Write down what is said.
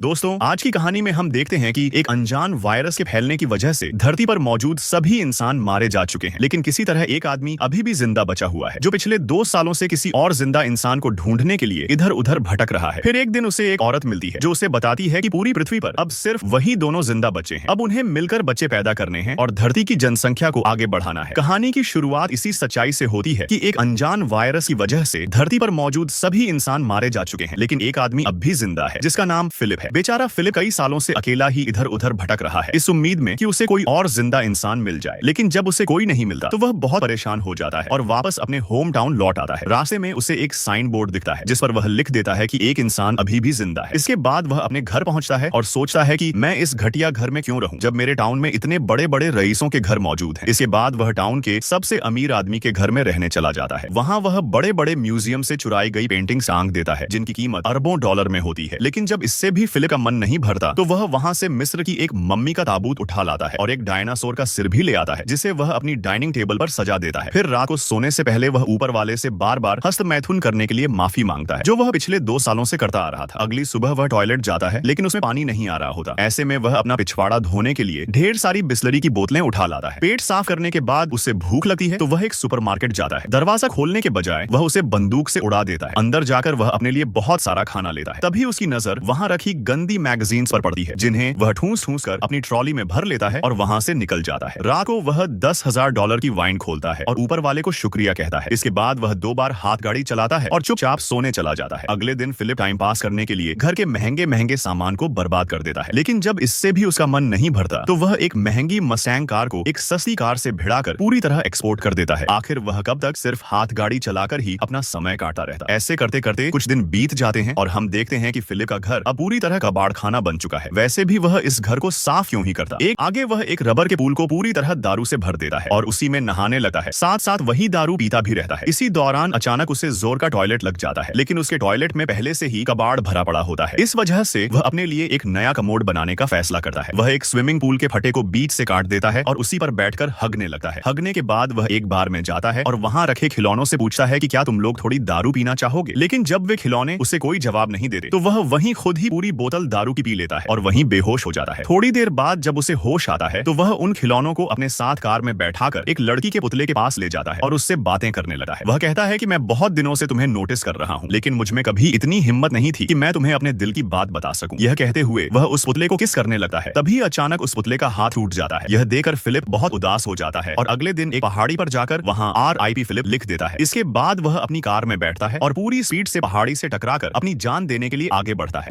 दोस्तों, आज की कहानी में हम देखते हैं कि एक अनजान वायरस के फैलने की वजह से धरती पर मौजूद सभी इंसान मारे जा चुके हैं, लेकिन किसी तरह एक आदमी अभी भी जिंदा बचा हुआ है, जो पिछले 2 सालों से किसी और जिंदा इंसान को ढूंढने के लिए इधर उधर भटक रहा है। फिर एक दिन उसे एक औरत मिलती है जो उसे बताती है कि पूरी पृथ्वी पर अब सिर्फ वही दोनों जिंदा बचे हैं। अब उन्हें मिलकर बच्चे पैदा करने हैं और धरती की जनसंख्या को आगे बढ़ाना है। कहानी की शुरुआत इसी सच्चाई से होती है कि एक अनजान वायरस की वजह से धरती पर मौजूद सभी इंसान मारे जा चुके हैं, लेकिन एक आदमी अब भी जिंदा है, जिसका नाम फिलिप है। बेचारा फिलिप कई सालों से अकेला ही इधर उधर भटक रहा है, इस उम्मीद में कि उसे कोई और जिंदा इंसान मिल जाए। लेकिन जब उसे कोई नहीं मिलता तो वह बहुत परेशान हो जाता है और वापस अपने होम टाउन लौट आता है। रास्ते में उसे एक साइन बोर्ड दिखता है जिस पर वह लिख देता है कि एक इंसान अभी भी जिंदा है। इसके बाद वह अपने घर पहुंचता है और सोचता है कि मैं इस घटिया घर में क्यों रहूं, जब मेरे टाउन में इतने बड़े बड़े रईसों के घर मौजूद हैं। इसके बाद वह टाउन के सबसे अमीर आदमी के घर में रहने चला जाता है। वहां वह बड़े बड़े म्यूजियम से चुराई गई पेंटिंग टांग देता है, जिनकी कीमत अरबों डॉलर में होती है। लेकिन जब इससे भी फिलिप का मन नहीं भरता तो वह वहां से मिस्र की एक मम्मी का ताबूत उठा लाता है और एक डायनासोर का सिर भी ले आता है, जिसे वह अपनी डाइनिंग टेबल पर सजा देता है। फिर रात को सोने से पहले वह ऊपर वाले से बार बार हस्त मैथुन करने के लिए माफी मांगता है, जो वह पिछले 2 सालों से करता आ रहा था। अगली सुबह वह टॉयलेट जाता है, लेकिन उसमें पानी नहीं आ रहा होता। ऐसे में वह अपना पिछवाड़ा धोने के लिए ढेर सारी बिस्लरी की बोतलें उठा लाता है। पेट साफ करने के बाद उसे भूख लगती है तो वह एक सुपरमार्केट जाता है। दरवाजा खोलने के बजाय वह उसे बंदूक से उड़ा देता है। अंदर जाकर वह अपने लिए बहुत सारा खाना लेता है। तभी उसकी नजर वहां रखी गंदी मैगजीन्स पर पड़ती है, जिन्हें वह ठूस ठूस कर अपनी ट्रॉली में भर लेता है और वहां से निकल जाता है। रात को वह $10,000 की वाइन खोलता है और ऊपर वाले को शुक्रिया कहता है। इसके बाद वह 2 बार हाथ गाड़ी चलाता है और चुपचाप सोने चला जाता है। अगले दिन फिलिप टाइम पास करने के लिए घर के महंगे महंगे सामान को बर्बाद कर देता है, लेकिन जब इससे भी उसका मन नहीं भरता तो वह एक महंगी मसैंग कार को एक सस्ती कार से भिड़ाकर पूरी तरह एक्सपोर्ट कर देता है। आखिर वह कब तक सिर्फ हाथ गाड़ी चलाकर ही अपना समय काटता रहता। ऐसे करते करते कुछ दिन बीत जाते हैं और हम देखते हैं कि फिलिप का घर अब पूरी तरह कबाड़ खाना बन चुका है। वैसे भी वह इस घर को साफ क्यों ही करता। आगे वह एक रबर के पूल को पूरी तरह दारू से भर देता है और उसी में नहाने लगता है, साथ साथ वही दारू पीता भी रहता है। इसी दौरान अचानक उसे जोर का टॉयलेट लग जाता है, लेकिन उसके टॉयलेट में पहले से ही कबाड़ भरा पड़ा होता है। इस वजह से वह अपने लिए एक नया कमोड बनाने का फैसला करता है। वह एक स्विमिंग पूल के फटे को बीच से काट देता है और उसी पर बैठकर हगने लगता है। हगने के बाद वह एक बार में जाता है और वहां रखे खिलौनों से पूछता है कि क्या तुम लोग थोड़ी दारू पीना चाहोगे। लेकिन जब वे खिलौने उसे कोई जवाब नहीं देते तो वह वहीं खुद ही पूरी बोतल दारू की पी लेता है और वहीं बेहोश हो जाता है। थोड़ी देर बाद जब उसे होश आता है तो वह उन खिलौनों को अपने साथ कार में बैठाकर एक लड़की के पुतले के पास ले जाता है और उससे बातें करने लगता है। वह कहता है कि मैं बहुत दिनों से तुम्हें नोटिस कर रहा हूं, लेकिन मुझ में कभी इतनी हिम्मत नहीं थी कि मैं तुम्हें अपने दिल की बात बता सकूं। यह कहते हुए वह उस पुतले को किस करने लगता है। तभी अचानक उस पुतले का हाथ टूट जाता है। यह देखकर फिलिप बहुत उदास हो जाता है और अगले दिन एक पहाड़ी पर जाकर वहां RIP फिलिप लिख देता है। इसके बाद वह अपनी कार में बैठता है और पूरी स्पीड से पहाड़ी से टकराकर अपनी जान देने के लिए आगे बढ़ता है।